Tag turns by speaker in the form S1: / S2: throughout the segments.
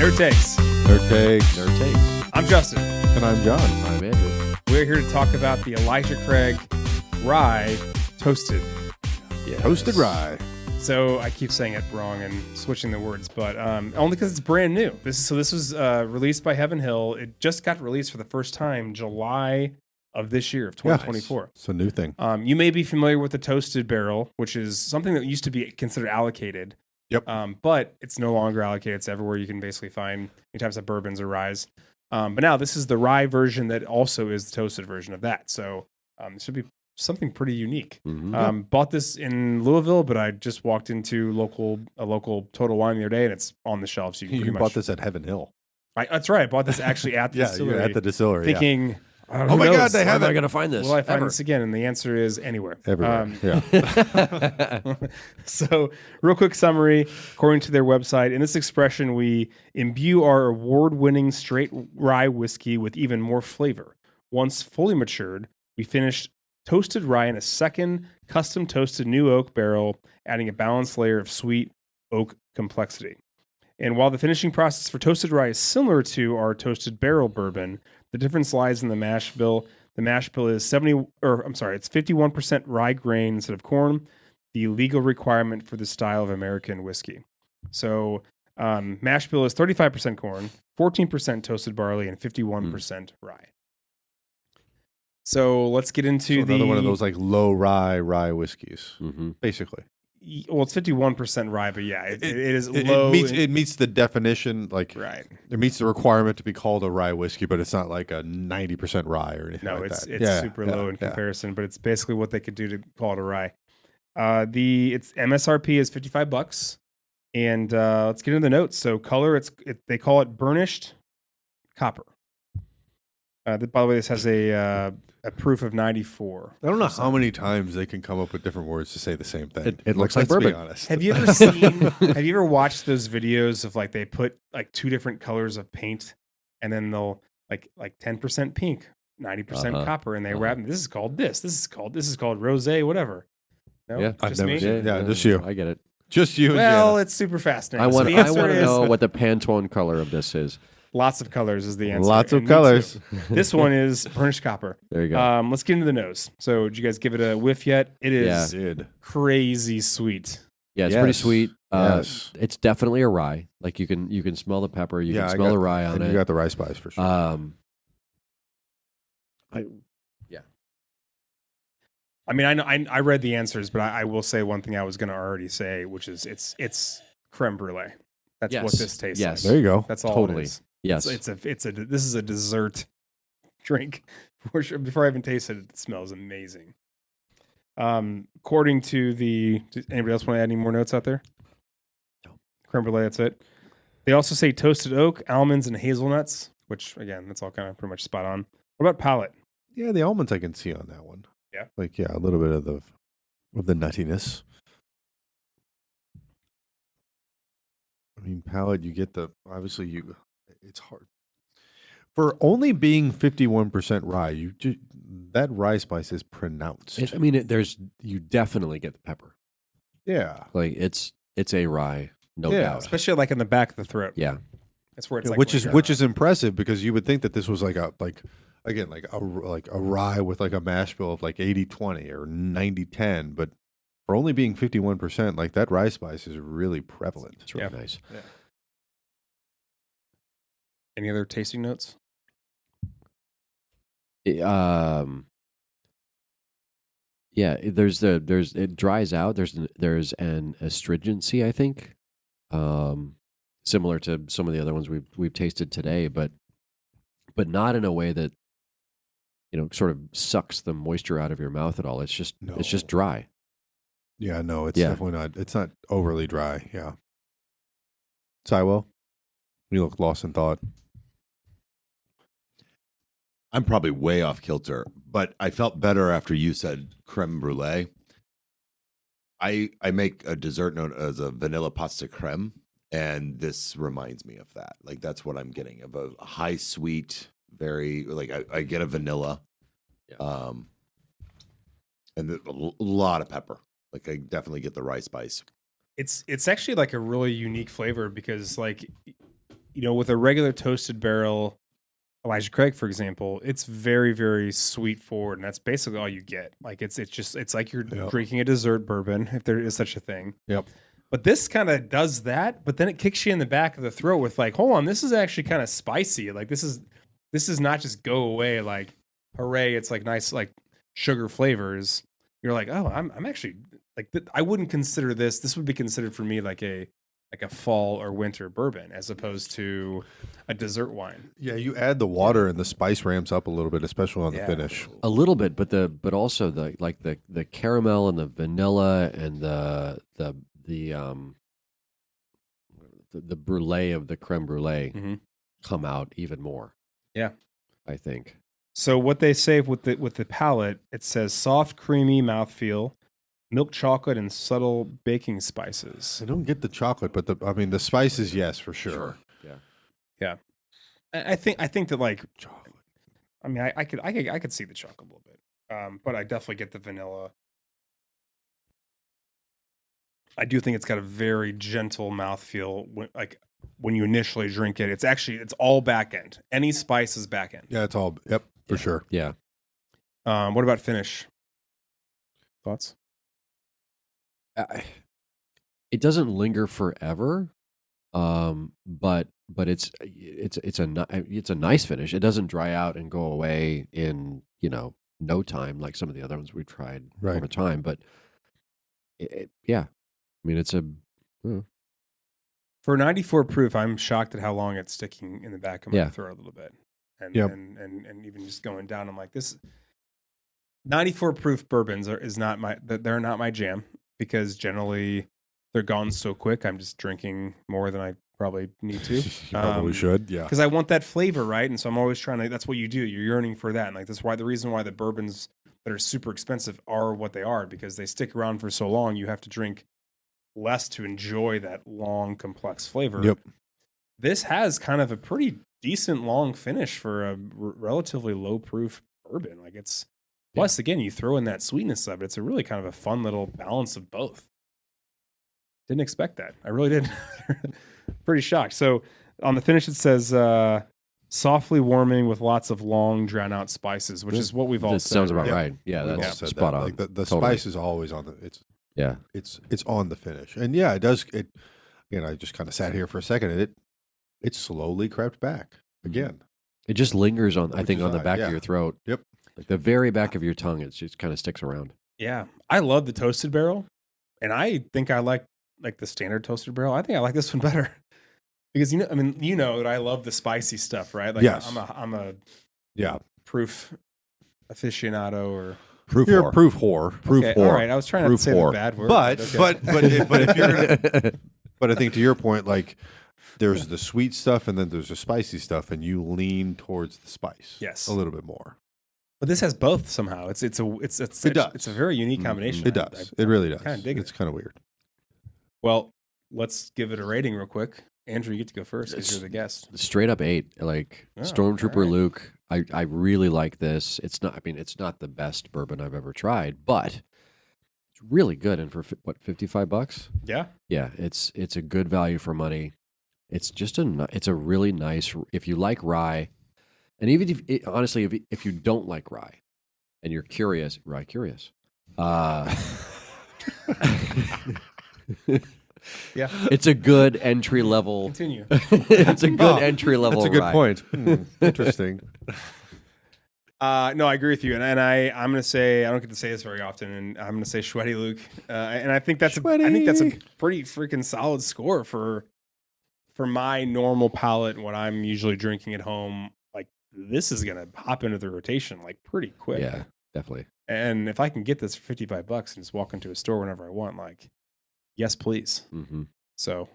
S1: Nerd Takes.
S2: Nerd Takes.
S1: I'm Justin.
S2: And I'm John.
S3: I'm Andrew.
S1: We're here to talk about the Elijah Craig Rye Toasted.
S3: Yes.
S2: Toasted Rye.
S1: So I keep saying it wrong and switching the words, but only because it's brand new. This was released by Heaven Hill. It just got released for the first time July of this year, of 2024.
S2: Yes. It's a new thing.
S1: You may be familiar with the toasted barrel, which is something that used to be considered allocated.
S2: Yep.
S1: But it's no longer allocated. It's everywhere you can basically find any types of bourbons or ryes. But now this is the rye version that also is the toasted version of that. So it should be something pretty unique.
S3: Mm-hmm.
S1: Bought this in Louisville, but I just walked into a local Total Wine the other day, and it's on the shelves. So
S2: You bought this at Heaven Hill.
S1: That's right. I bought this actually at the distillery.
S2: Yeah, at the distillery.
S1: Thinking,
S2: Oh my God, they
S3: Where
S2: have
S3: am I
S2: it.
S3: going to find this?
S1: will I find
S3: Ever?
S1: this again? And the answer is anywhere.
S2: Everywhere.
S1: So, real quick summary, according to their website, in this expression, we imbue our award-winning straight rye whiskey with even more flavor. Once fully matured, we finished toasted rye in a second custom toasted new oak barrel, adding a balanced layer of sweet oak complexity. And while the finishing process for toasted rye is similar to our toasted barrel bourbon, the difference lies in the mash bill. The mash bill is it's 51% rye grain instead of corn, the legal requirement for the style of American whiskey. So mash bill is 35% corn, 14% toasted barley, and 51% rye. So let's get into
S2: another one of those like low rye whiskeys,
S3: Mm-hmm.
S2: basically.
S1: Well, it's 51% rye, but yeah, it is low.
S2: It meets the definition, like
S1: right.
S2: it meets the requirement to be called a rye whiskey, but it's not like a 90% rye or anything
S1: No,
S2: like
S1: it's
S2: that.
S1: super low in comparison, but it's basically what they could do to call it a rye. Its MSRP is $55, and let's get into the notes. So color, they call it burnished copper. By the way, this has a proof of 94.
S2: I don't know how many times they can come up with different words to say the same thing.
S3: It looks like
S2: let's
S3: bourbon.
S2: Be honest.
S1: Have you ever watched those videos of like they put like two different colors of paint, and then they'll like 10% pink, 90% copper, and they wrap them. This is called rosé, whatever. No,
S3: Yeah,
S2: I've
S1: just
S2: never
S1: me?
S2: seen it. Yeah, just you.
S3: I get it.
S2: Just you.
S1: Well,
S2: and
S1: it's super fascinating.
S3: I want
S1: So the answer
S3: to
S1: is
S3: know what the Pantone color of this is.
S1: lots of colors is the answer.
S2: Lots of
S1: And me too.
S2: colors.
S1: This one is burnished copper.
S3: There you go.
S1: Let's get into the nose. So, did you guys give it a whiff yet? It is
S2: Did.
S1: crazy sweet.
S3: Yeah, it's pretty
S2: Yes.
S3: sweet.
S2: Yes.
S3: It's definitely a rye. Like you can smell the pepper. You can smell the rye on
S2: and
S3: it.
S2: You got the rye spice for sure.
S1: I mean, I read the answers, but I will say one thing I was going to already say, which is it's creme brulee. That's
S3: Yes.
S1: what this tastes
S3: Yes.
S2: There you go.
S1: like. That's all
S3: Totally.
S1: it is.
S3: Yes.
S1: This is a dessert drink for sure. Before I even tasted it, it smells amazing. According to does anybody else want to add any more notes out there?
S3: No.
S1: Creme brulee, that's it. They also say toasted oak, almonds, and hazelnuts, which again, that's all kind of pretty much spot on. What about palate?
S2: Yeah, the almonds I can see on that one.
S1: Yeah.
S2: Like a little bit of the nuttiness. I mean, palate, you get it's hard. For only being 51% rye, that rye spice is pronounced.
S3: You definitely get the pepper.
S2: Yeah.
S3: Like it's a rye, no
S2: Yeah.
S3: doubt.
S1: Especially like in the back of the throat.
S3: Yeah.
S1: That's where it's like
S2: which is impressive because you would think that this was like a rye with like a mash bill of like 80-20 or 90-10, but for only being 51%, like that rye spice is really prevalent.
S3: It's really nice.
S1: Any other tasting notes?
S3: Yeah, it dries out. There's an astringency, I think, similar to some of the other ones we've tasted today, but not in a way that sort of sucks the moisture out of your mouth at all. It's just dry.
S2: Yeah, no, it's definitely not. It's not overly dry. Yeah. Sywell, you look lost in thought.
S4: I'm probably way off kilter, but I felt better after you said creme brulee. I make a dessert known as a vanilla pasta creme, and this reminds me of that. Like that's what I'm getting, of a high sweet, very like I get a vanilla, and a lot of pepper. Like I definitely get the rye spice.
S1: It's actually like a really unique flavor because like with a regular toasted barrel, Elijah Craig, for example, it's very, very sweet forward, and that's basically all you get. Like it's like you're drinking a dessert bourbon, if there is such a thing.
S2: Yep.
S1: But this kind of does that, but then it kicks you in the back of the throat with like, hold on, this is actually kind of spicy. Like this is not just go away like, hooray, it's like nice like sugar flavors. You're like, oh, I'm actually like I wouldn't consider this. This would be considered for me like a fall or winter bourbon as opposed to a dessert wine.
S2: Yeah, you add the water and the spice ramps up a little bit, especially on the finish.
S3: A little bit, but also the caramel and the vanilla and the brulee of the creme brulee come out even more.
S1: Yeah,
S3: I think.
S1: So what they say with the palate, it says soft, creamy mouthfeel, milk chocolate, and subtle baking spices.
S2: I don't get the chocolate, but the spices, yes, for sure.
S3: Yeah.
S1: I think that like chocolate. I mean, I could see the chocolate a little bit, but I definitely get the vanilla. I do think it's got a very gentle mouthfeel when you initially drink it. It's all back end. Any spice is back end.
S2: Yeah, it's all for sure.
S3: Yeah.
S1: What about finish? Thoughts?
S3: It doesn't linger forever, but it's a nice finish. It doesn't dry out and go away in no time like some of the other ones we tried over time. But yeah, I mean it's a
S1: for 94 proof. I'm shocked at how long it's sticking in the back of my throat a little bit, and even just going down. I'm like, this 94 proof bourbons they're not my jam. Because generally they're gone so quick. I'm just drinking more than I probably need to.
S2: You probably should, yeah.
S1: Because I want that flavor, right? And so I'm always trying to. That's what you do. You're yearning for that, and like that's why the reason why the bourbons that are super expensive are what they are because they stick around for so long. You have to drink less to enjoy that long, complex flavor.
S2: Yep.
S1: This has kind of a pretty decent long finish for a relatively low proof bourbon. Like it's. Plus, again, you throw in that sweetness of it. It's a really kind of a fun little balance of both. Didn't expect that. I really didn't. Pretty shocked. So on the finish, it says softly warming with lots of long, drawn-out spices, which is what we've all said.
S3: Sounds about
S2: Yeah.
S3: right. Yeah,
S2: We've all
S3: that's
S2: said
S3: spot
S2: that.
S3: on.
S2: Like the
S3: Totally.
S2: spice is always on it's on the finish. And yeah, it does. I just kind of sat here for a second, and it slowly crept back again.
S3: It just lingers on, I
S2: Which
S3: think,
S2: is
S3: on the
S2: odd,
S3: back
S2: yeah.
S3: of your throat.
S2: Yep.
S3: Like the very back of your tongue, it just kind of sticks around.
S1: Yeah. I love the toasted barrel, and I think I like the standard toasted barrel. I think I like this one better because that I love the spicy stuff, right? Like
S2: Yes.
S1: I'm a
S2: Yeah.
S1: proof aficionado or
S2: You're a proof whore. Proof
S1: okay,
S2: whore.
S1: all right. I was trying not to
S2: Proof
S1: say
S2: whore.
S1: the bad word,
S2: But
S1: okay.
S2: but if you're gonna, but I think to your point, like there's the sweet stuff and then there's the spicy stuff, and you lean towards the spice.
S1: Yes.
S2: A little bit more.
S1: But this has both somehow. It's a very unique combination.
S2: It does. It really does.
S1: Kind of dig it.
S2: It's kind of weird.
S1: Well, let's give it a rating real quick. Andrew, you get to go first because you're the guest.
S3: Straight up 8. Like
S1: Oh,
S3: Stormtrooper
S1: all right.
S3: Luke, I really like this. It's not the best bourbon I've ever tried, but it's really good. And for $55?
S1: Yeah.
S3: Yeah, it's a good value for money. It's just it's a really nice, if you like rye, and even honestly, if you don't like rye, and you're curious,
S1: Yeah.
S3: it's a good entry level.
S1: Continue.
S3: It's a good entry level.
S2: That's a good
S3: rye.
S2: point. Interesting.
S1: No, I agree with you, and I'm going to say I don't get to say this very often, and I'm going to say Schweddy Luke, and I think that's a pretty freaking solid score for my normal palate and what I'm usually drinking at home. Like this is going to hop into the rotation like pretty quick.
S3: Yeah, definitely.
S1: And if I can get this for $55 and just walk into a store whenever I want, like, yes, please.
S3: Mm-hmm.
S1: So,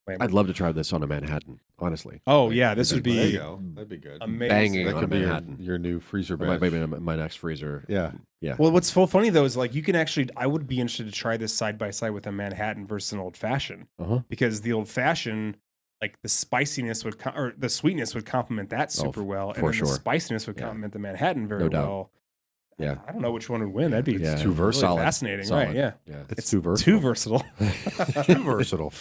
S3: I'd love to try this on a Manhattan. Honestly.
S1: oh yeah, this would
S2: There you
S1: be
S2: go. That'd be good.
S1: amazing.
S3: Banging
S2: That
S3: on
S2: could
S3: a
S2: be
S3: Manhattan.
S2: your new freezer
S3: Or
S2: batch.
S3: maybe my next freezer.
S2: Yeah.
S3: Yeah.
S1: Well, what's so funny though is like you can actually, I would be interested to try this side by side with a Manhattan versus an old fashioned because the old fashioned, like the spiciness or the sweetness would complement that super well, and
S3: for
S1: then
S3: sure.
S1: the spiciness would complement the Manhattan very
S3: No doubt.
S1: well.
S3: Yeah.
S1: I don't know which one would win. That'd be
S3: Yeah.
S2: too
S1: really
S2: versatile.
S1: fascinating,
S3: Solid.
S1: right? Yeah,
S3: Yeah.
S2: It's too versatile.
S1: too versatile.
S2: Too versatile.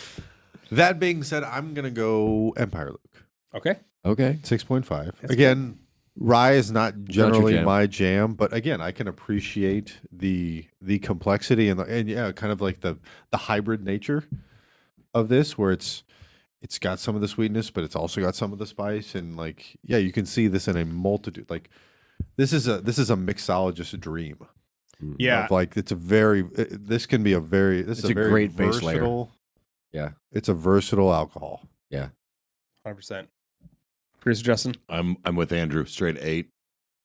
S2: That being said, I'm gonna go Empire Luke.
S1: Okay.
S3: Okay.
S2: 6.5.
S1: That's
S2: Again, rye is not generally
S3: jam.
S2: my jam, but again, I can appreciate the complexity and yeah, kind of like the hybrid nature of this, where it's got some of the sweetness, but it's also got some of the spice, and like yeah, you can see this in a multitude. Like this is a mixologist's dream.
S1: Yeah.
S2: Of, like it's a very this can be a very this
S3: It's
S2: is
S3: a
S2: very
S3: great base layer.
S2: versatile.
S3: Yeah.
S2: It's a versatile alcohol.
S1: 100%. Producer Justin.
S4: I'm with Andrew. Straight 8.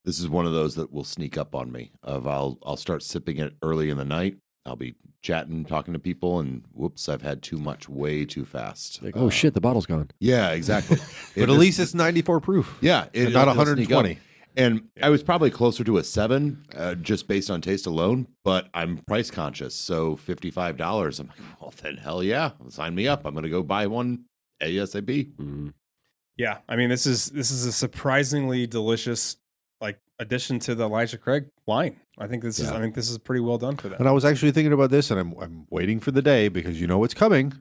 S4: This is one of those that will sneak up on me. I'll start sipping it early in the night. I'll be chatting, talking to people, and whoops, I've had too much way too fast.
S3: Like, oh shit, the bottle's gone.
S4: Yeah, exactly.
S2: But at least it's 94 proof.
S4: yeah,
S2: And not
S4: it'll sneak up.
S2: 120.
S4: And I was probably closer to a 7, just based on taste alone. But I'm price conscious, so $55. I'm like, well, then hell yeah, sign me up. I'm gonna go buy one ASAP.
S3: Mm-hmm.
S1: Yeah. I mean, this is a surprisingly delicious like addition to the Elijah Craig line. I think this is pretty well done for them.
S2: And I was actually thinking about this, and I'm waiting for the day because you know what's coming.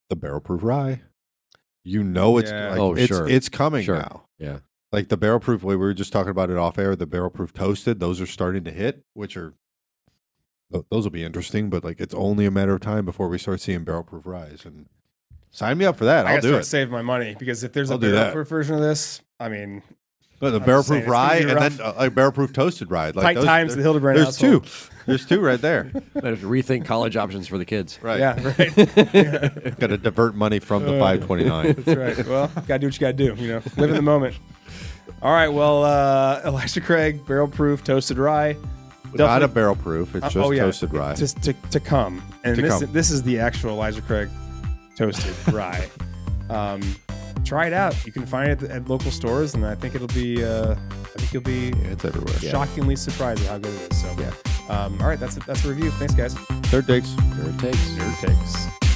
S2: The barrel proof rye. You know it's
S1: Yeah.
S2: like,
S3: Oh,
S2: it's
S3: sure.
S2: it's coming
S3: Sure.
S2: now.
S3: Yeah.
S2: Like the barrel proof, we were just talking about it off air. The barrel proof toasted, those are starting to hit, which are those will be interesting. But like it's only a matter of time before we start seeing barrel proof ryes. And sign me up for that.
S1: I
S2: I'll
S1: gotta
S2: do
S1: start
S2: it.
S1: saving my money because if there's
S2: I'll
S1: a
S2: do
S1: barrel
S2: that.
S1: proof version of this, I mean,
S2: But the
S1: I'm
S2: barrel
S1: just saying,
S2: proof
S1: it's gonna
S2: rye
S1: be
S2: and
S1: rough.
S2: then a barrel proof toasted rye. Like
S1: tight
S2: those,
S1: times the Hildebrand
S2: There's
S1: household.
S2: two. There's two right there.
S3: Better rethink college options for the kids.
S2: Right.
S1: Yeah, right.
S2: Got to divert money from the 529.
S1: That's right. Well, gotta do what you gotta do. You know, live in the moment. All right. Well, Elijah Craig, barrel proof toasted rye.
S2: Not a barrel proof. It's just
S1: yeah.
S2: toasted rye.
S1: Just to come. And
S2: To come.
S1: this is the actual Elijah Craig toasted rye. Try it out. You can find it at local stores, and I think it'll be. I think you'll be
S2: Yeah, it's everywhere.
S1: shockingly surprised at how good it is. So, all right. That's it. That's the review. Thanks, guys.
S2: Third takes.
S3: There it takes.
S1: Your takes.